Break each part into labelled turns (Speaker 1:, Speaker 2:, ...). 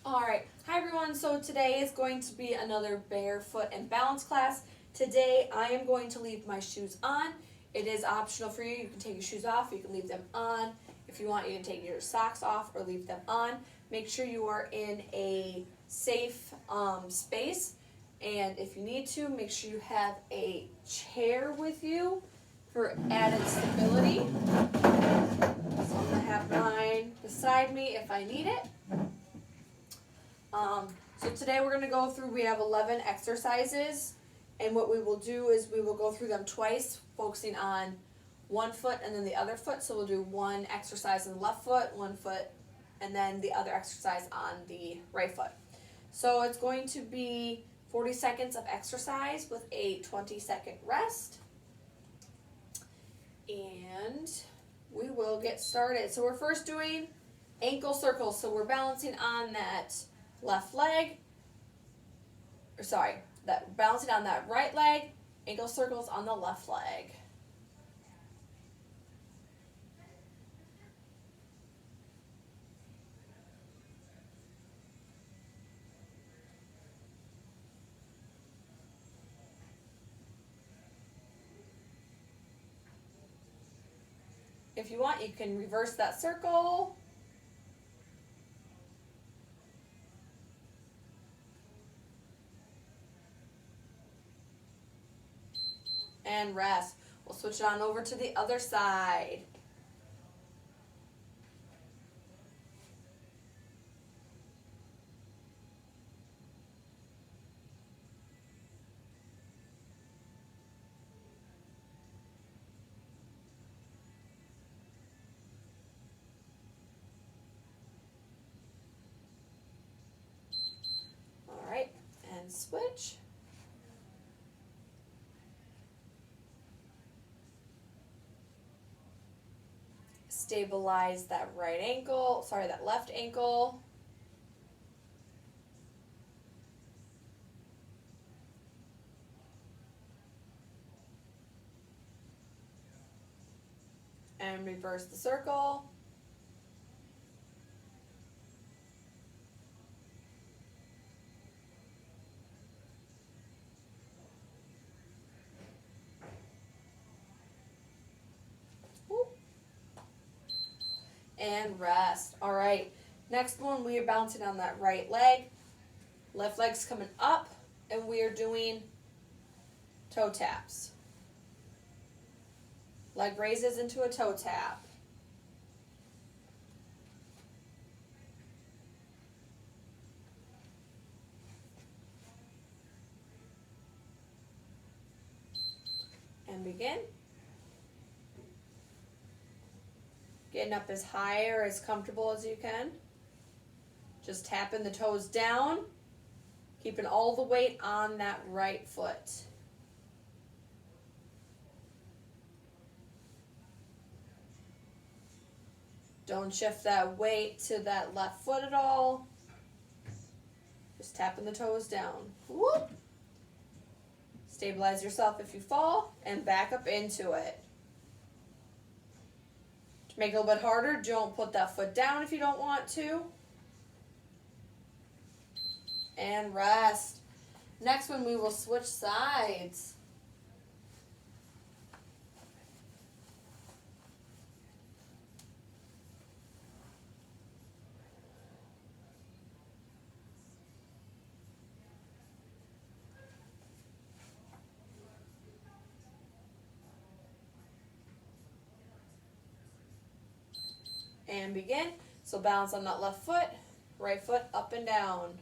Speaker 1: Alright, hi everyone. So today is going to be another barefoot and balance class. Today I am going to leave my shoes on. It is optional for you. You can take your shoes off, you can leave them on. If you want, you can take your socks off or leave them on. Make sure you are in a safe space, and if you need to, make sure you have a chair with you for added stability. So I'm going to have mine beside me if I need it. So today we're going to go through, we have 11 exercises, and what we will do is we will go through them twice, focusing on one foot and then the other foot. So we'll do one exercise on the left foot, one foot, and then the other exercise on the right foot. So it's going to be 40 seconds of exercise with a 20-second rest. And we will get started. So we're first doing ankle circles. So we're balancing on that left leg, balancing on that right leg, ankle circles on the left leg. If you want, you can reverse that circle. And rest. We'll switch it on over to the other side. All right, and switch. Stabilize that that left ankle. And reverse the circle. And rest. All right, next one, we are bouncing on that right leg. Left leg's coming up, and we are doing toe taps. Leg raises into a toe tap. And begin. Getting up as high or as comfortable as you can. Just tapping the toes down, keeping all the weight on that right foot. Don't shift that weight to that left foot at all. Just tapping the toes down. Whoop. Stabilize yourself if you fall, and back up into it. To make it a little bit harder, don't put that foot down if you don't want to. And rest. Next one, we will switch sides. And begin. So balance on that left foot, right foot up and down.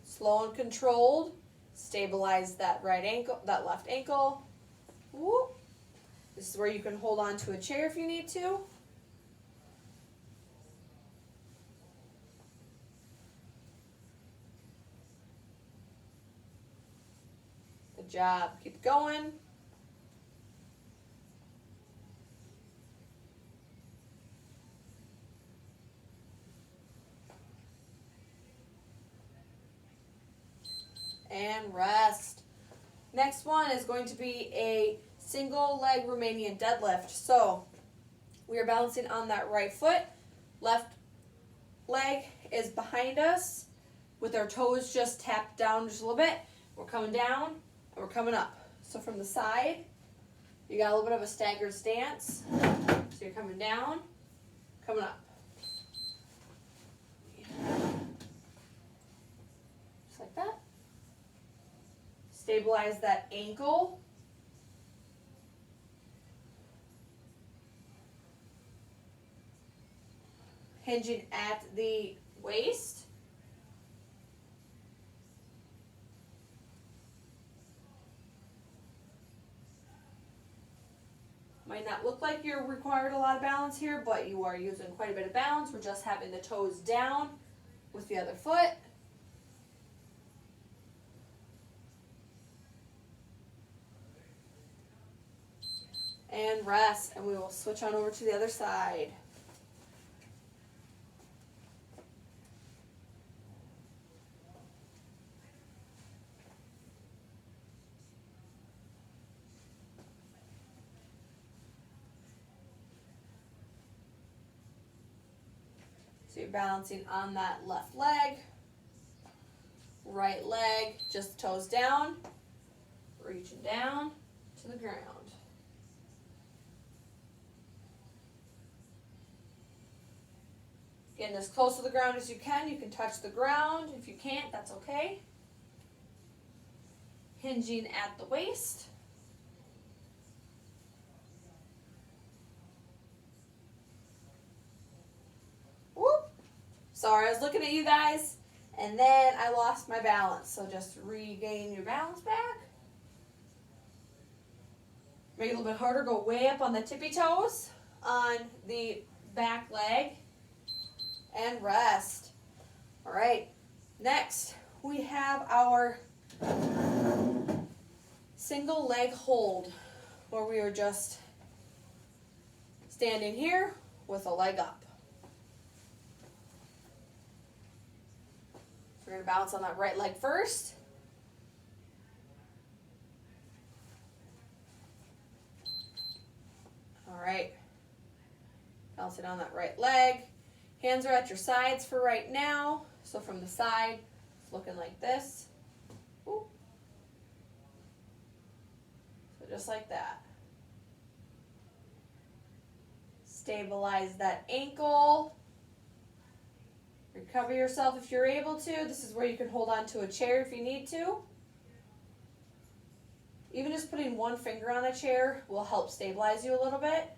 Speaker 1: Slow and controlled. Stabilize that right ankle, that left ankle. Whoop. This is where you can hold on to a chair if you need to. Good job. Keep going. And rest. Next one is going to be a single leg Romanian deadlift. So We are balancing on that right foot. Left leg is behind us with our toes just tapped down just a little bit. We're coming down and we're coming up. So from the side, you got a little bit of a staggered stance. So you're coming down, coming up. Just like that. Stabilize that ankle. Hinging at the waist. Might not look like you're required a lot of balance here, but you are using quite a bit of balance. We're just having the toes down with the other foot. And rest, and we will switch on over to the other side. So you're balancing on that left leg, right leg, just toes down, reaching down to the ground. Getting as close to the ground as you can. You can touch the ground. If you can't, that's okay. Hinging at the waist. Whoop. Sorry, I was looking at you guys, and then I lost my balance. So just regain your balance back. Make it a little bit harder. Go way up on the tippy toes on the back leg. And rest. All right, next we have our single leg hold, where we are just standing here with a leg up. So we're going to balance on that right leg first. All right, balancing on that right leg. Hands are at your sides for right now. So from the side, it's looking like this. Ooh. So just like that. Stabilize that ankle. Recover yourself if you're able to. This is where you can hold on to a chair if you need to. Even just putting one finger on a chair will help stabilize you a little bit.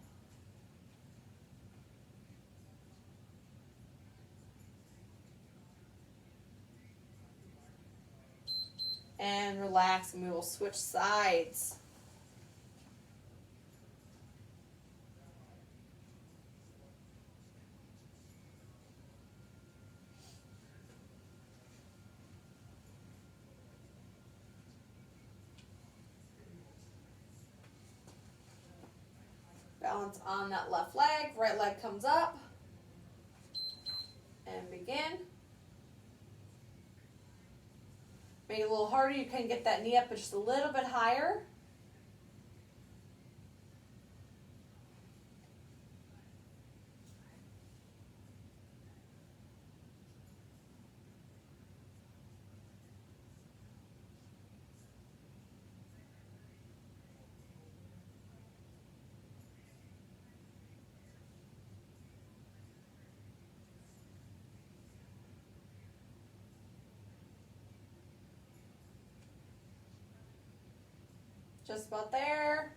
Speaker 1: And relax, and we will switch sides. Balance on that left leg, right leg comes up, and begin. Make it a little harder. You can get that knee up just a little bit higher. Just about there.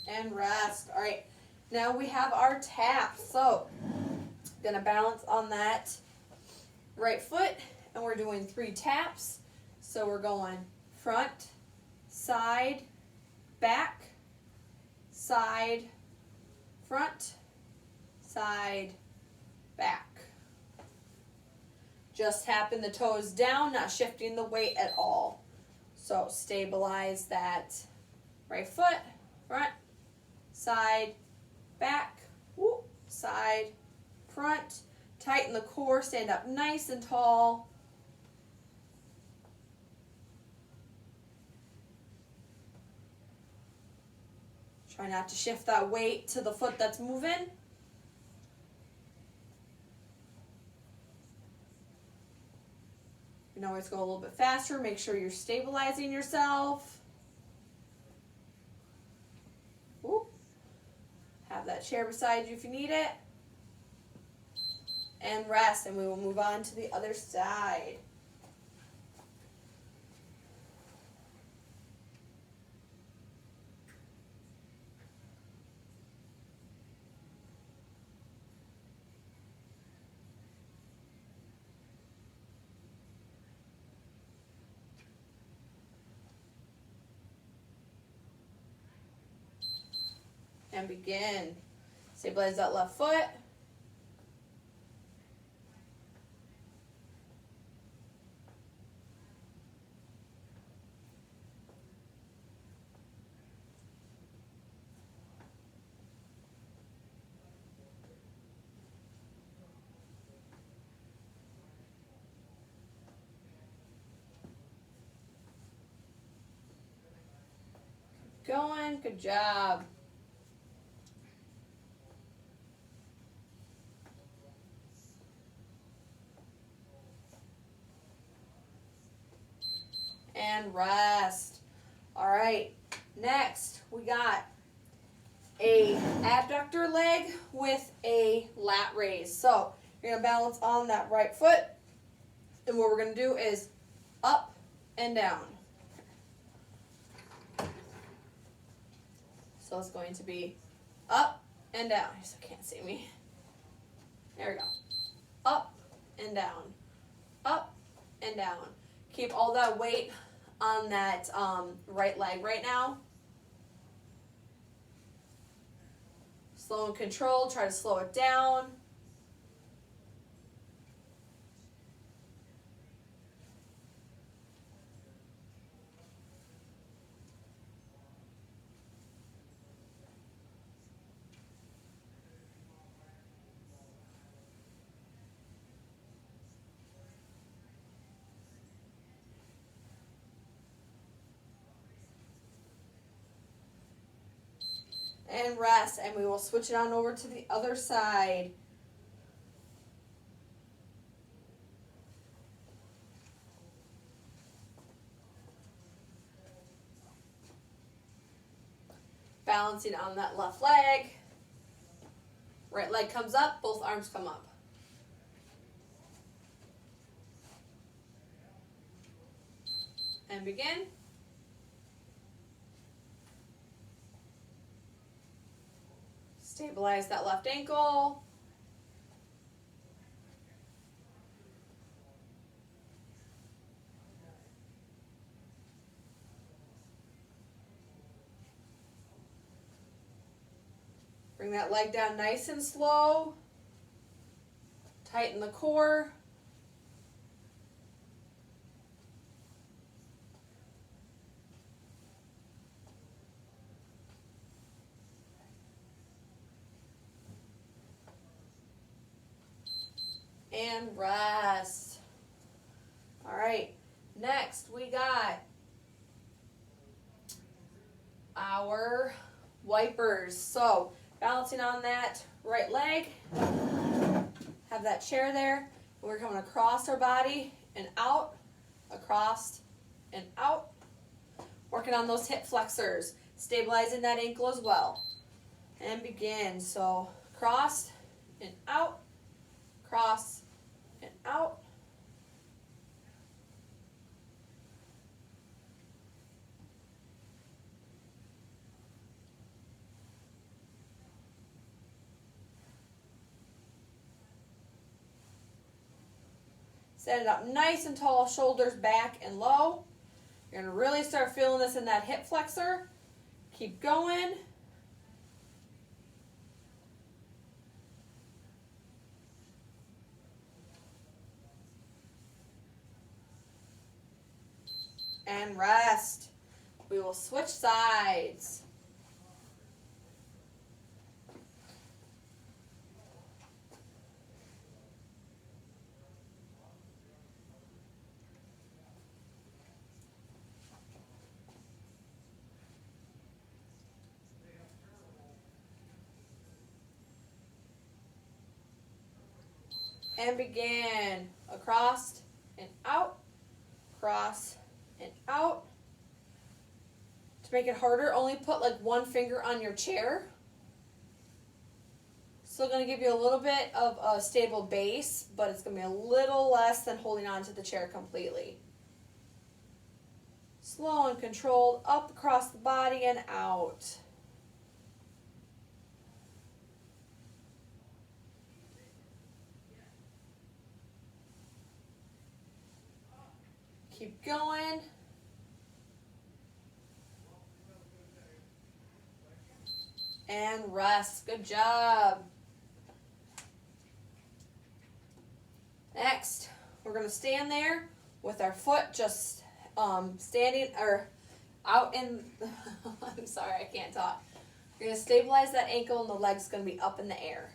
Speaker 1: And rest. All right. Now we have our tap. So, gonna balance on that right foot, and we're doing 3 taps. So we're going front, side, back, side, front, side, back. Just tapping the toes down, not shifting the weight at all. So stabilize that right foot, front, side, back, whoop, side, front. Tighten the core, stand up nice and tall. Try not to shift that weight to the foot that's moving. You can always go a little bit faster. Make sure you're stabilizing yourself. Whoop. Have that chair beside you if you need it. And rest, and we will move on to the other side. And begin. Stabilize that left foot. Going, good job. And rest. All right, next we got a abductor leg with a lat raise. So you're gonna balance on that right foot, and what we're gonna do is up and down. So it's going to be up and down. You still can't see me. There we go. Up and down. Up and down. Keep all that weight on that right leg right now. Slow and controlled. Try to slow it down. And rest, and we will switch it on over to the other side. Balancing on that left leg. Right leg comes up, both arms come up. And begin. Stabilize that left ankle. Bring that leg down nice and slow. Tighten the core. And rest. All right, next we got our wipers. So balancing on that right leg, have that chair there. We're coming across our body and out, across and out. Working on those hip flexors, stabilizing that ankle as well. And begin. So cross and out, cross and out. Set it up nice and tall, shoulders back and low. You're going to really start feeling this in that hip flexor. Keep going. And rest. We will switch sides. and begin. Across and out, cross and out. To make it harder, only put like one finger on your chair. Still going to give you a little bit of a stable base, but it's going to be a little less than holding on to the chair completely. Slow and controlled, up across the body and out. Keep going. And rest. Good job. Next, we're going to stand there with our foot just standing or out in, I'm sorry, I can't talk. You're going to stabilize that ankle and the leg's going to be up in the air.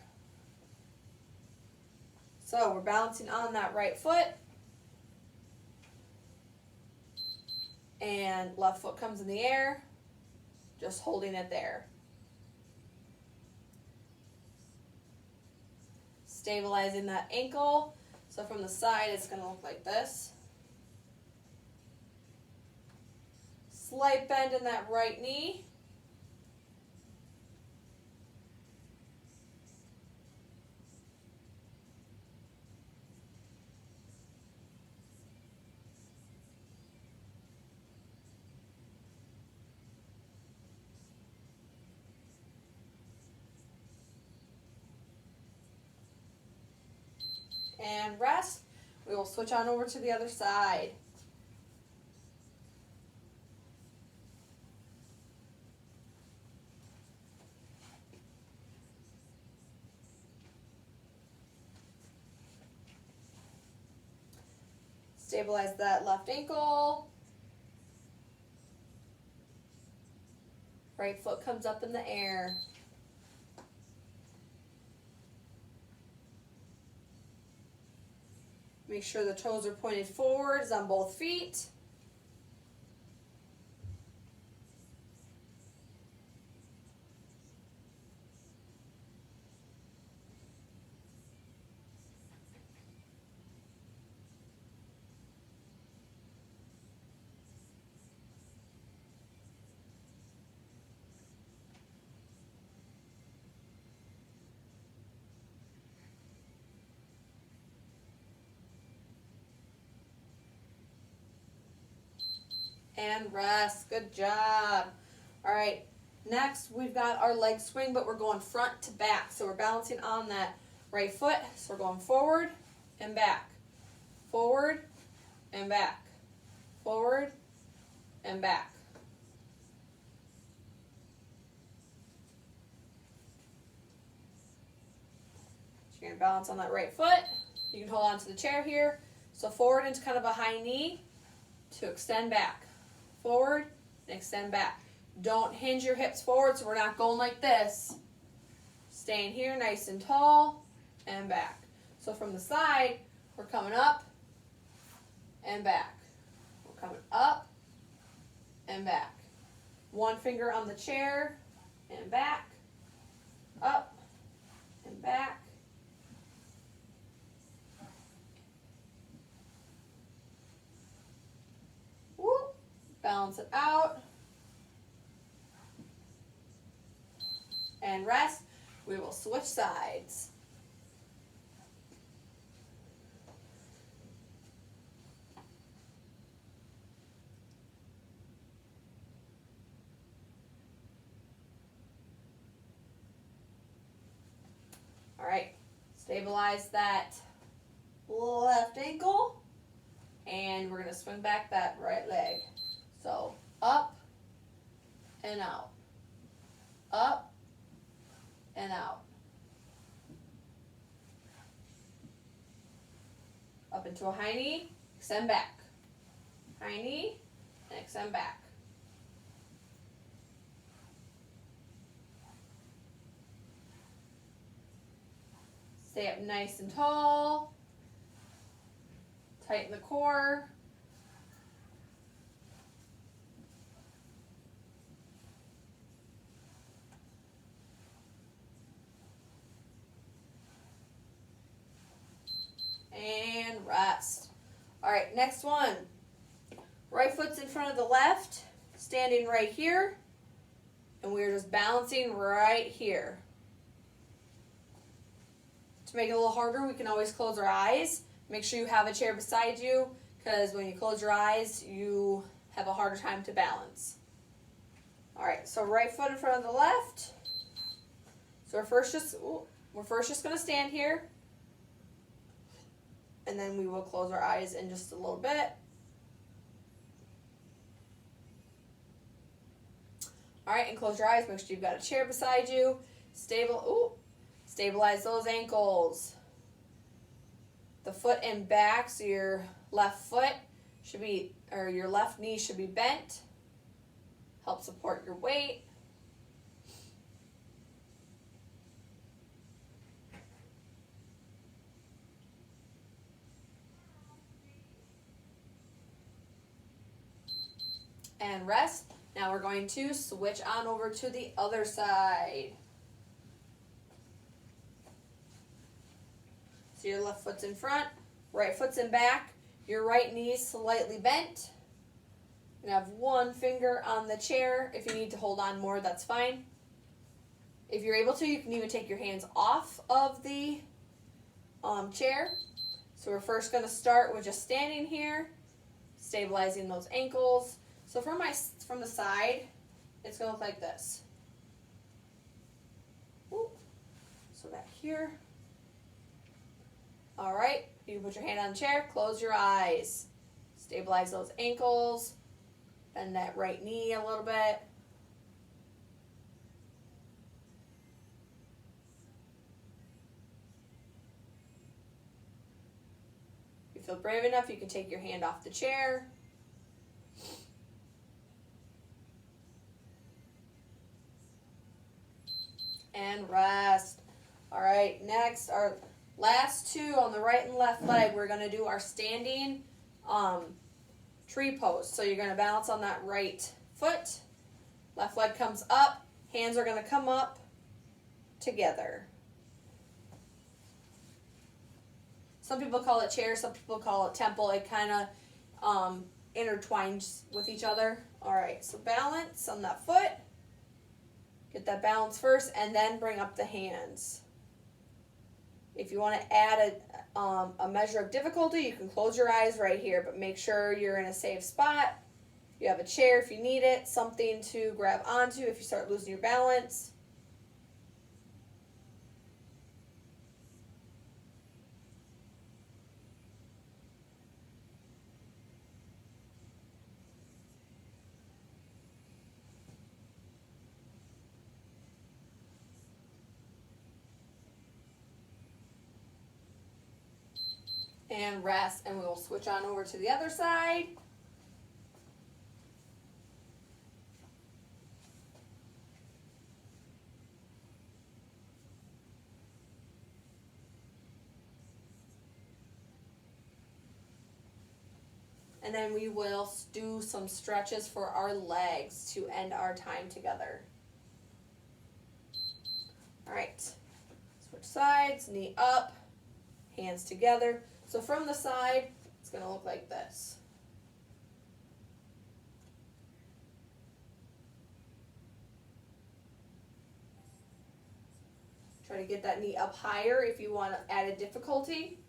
Speaker 1: So we're balancing on that right foot. And left foot comes in the air, just holding it there. Stabilizing that ankle. So from the side, it's going to look like this. Slight bend in that right knee. And rest. We will switch on over to the other side. Stabilize that left ankle. Right foot comes up in the air. Make sure the toes are pointed forwards on both feet. And rest. Good job. All right, next we've got our leg swing, but we're going front to back. So we're balancing on that right foot. So we're going forward and back, forward and back, forward and back. So you're going to balance on that right foot. You can hold on to the chair here. So forward into kind of a high knee to extend back. Forward and extend back. Don't hinge your hips forward, so we're not going like this. Staying here nice and tall and back. So from the side, we're coming up and back. We're coming up and back. One finger on the chair and back, up and back. Whoop. Balance it out. And rest. We will switch sides. All right, stabilize that left ankle, and we're going to swing back that right leg. So up and out, up and out, up into a high knee, extend back, high knee, and extend back. Stay up nice and tall, tighten the core. All right, next one. Right foot's in front of the left, standing right here, and we're just balancing right here. To make it a little harder, we can always close our eyes. Make sure you have a chair beside you, because when you close your eyes, you have a harder time to balance. All right, so right foot in front of the left. So we're first just going to stand here, and then we will close our eyes in just a little bit. All right, and close your eyes. Make sure you've got a chair beside you. Stabilize those ankles. The foot and back, so your left foot should be, or your left knee should be bent. Help support your weight. And rest. Now we're going to switch on over to the other side. So your left foot's in front, right foot's in back, your right knee slightly bent. You have one finger on the chair. If you need to hold on more, that's fine. If you're able to, you can even take your hands off of the chair. So we're first going to start with just standing here, stabilizing those ankles. So from the side, it's going to look like this. Ooh. So back here. All right, you can put your hand on the chair, close your eyes. Stabilize those ankles, bend that right knee a little bit. If you feel brave enough, you can take your hand off the chair. And rest. All right, next, our last two on the right and left leg, we're going to do our standing tree pose. So you're going to balance on that right foot. Left leg comes up. Hands are going to come up together. Some people call it chair, some people call it temple. It kind of intertwines with each other. All right, so balance on that foot. Get that balance first, and then bring up the hands. If you want to add a measure of difficulty, you can close your eyes right here, but make sure you're in a safe spot. You have a chair if you need it, something to grab onto if you start losing your balance. And rest, and we will switch on over to the other side. And then we will do some stretches for our legs to end our time together. All right, switch sides, knee up, hands together. So from the side, it's going to look like this. Try to get that knee up higher if you want added difficulty.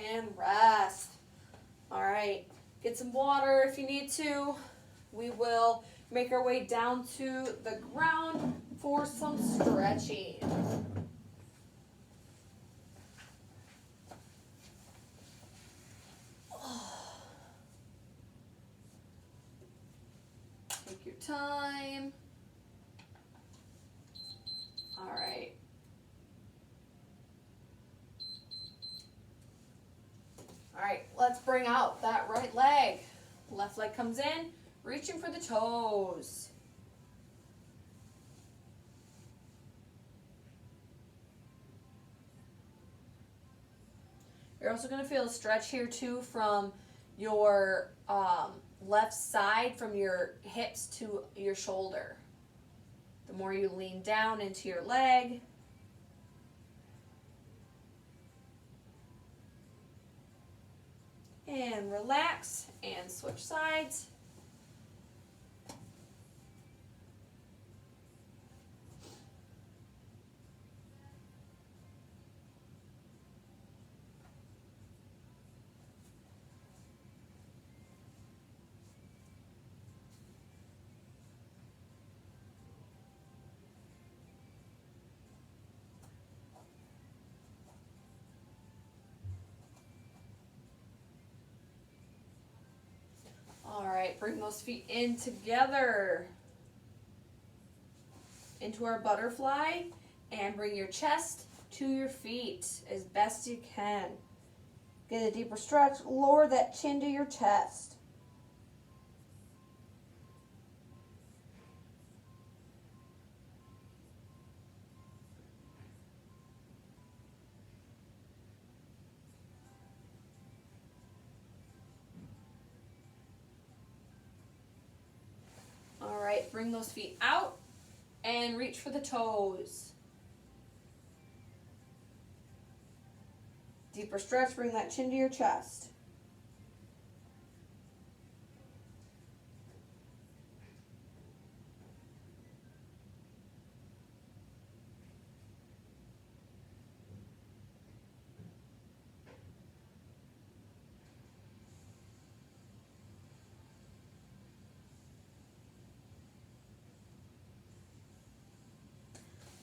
Speaker 1: And rest. All right, get some water if you need to. We will make our way down to the ground for some stretching. Take your time. All right. All right, let's bring out that right leg. Left leg comes in, reaching for the toes. You're also going to feel a stretch here too from your left side, from your hips to your shoulder. The more you lean down into your leg, and relax and switch sides. All right, bring those feet in together into our butterfly, and bring your chest to your feet as best you can. Get a deeper stretch, lower that chin to your chest. All right, bring those feet out and reach for the toes. Deeper stretch, bring that chin to your chest.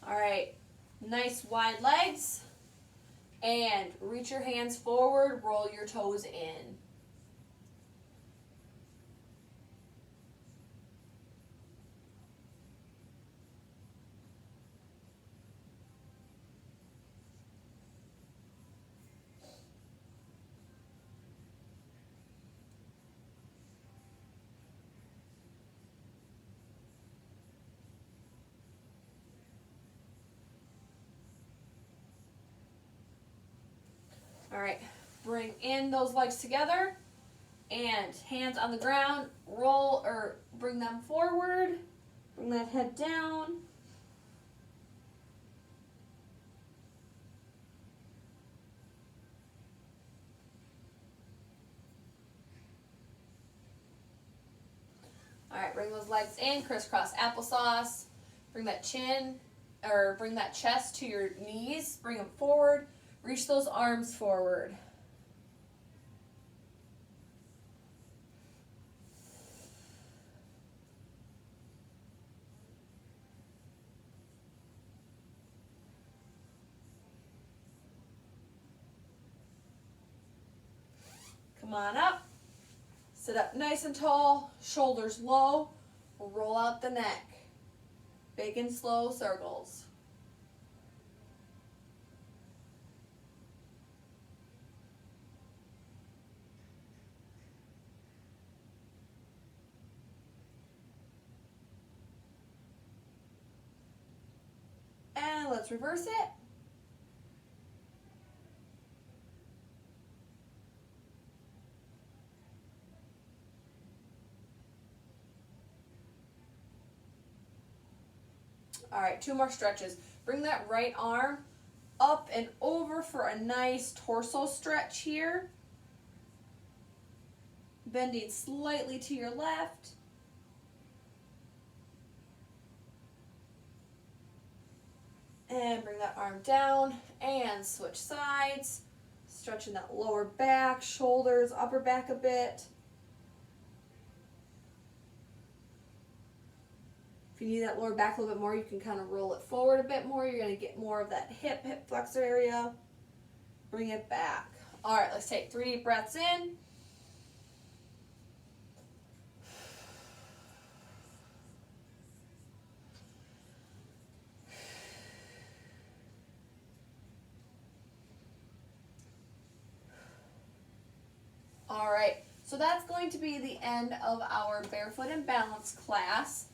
Speaker 1: All right, nice wide legs, and reach your hands forward, roll your toes in. All right, bring in those legs together and hands on the ground, roll or bring them forward, bring that head down. All right, bring those legs in, crisscross applesauce. Bring that chin, or bring that chest to your knees, bring them forward, reach those arms forward. Come on up, sit up nice and tall, shoulders low, roll out the neck. Big and slow circles. And let's reverse it. All right, 2 more stretches. Bring that right arm up and over for a nice torso stretch here. Bending slightly to your left. And bring that arm down and switch sides. Stretching that lower back, shoulders, upper back a bit. If you need that lower back a little bit more, you can kind of roll it forward a bit more. You're going to get more of that hip flexor area. Bring it back. All right, let's take 3 deep breaths in. All right, so that's going to be the end of our barefoot and balance class.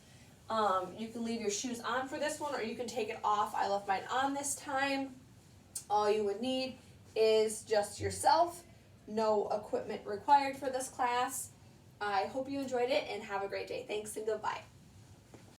Speaker 1: You can leave your shoes on for this one, or you can take it off. I left mine on this time. All you would need is just yourself. No equipment required for this class. I hope you enjoyed it and have a great day. Thanks and goodbye.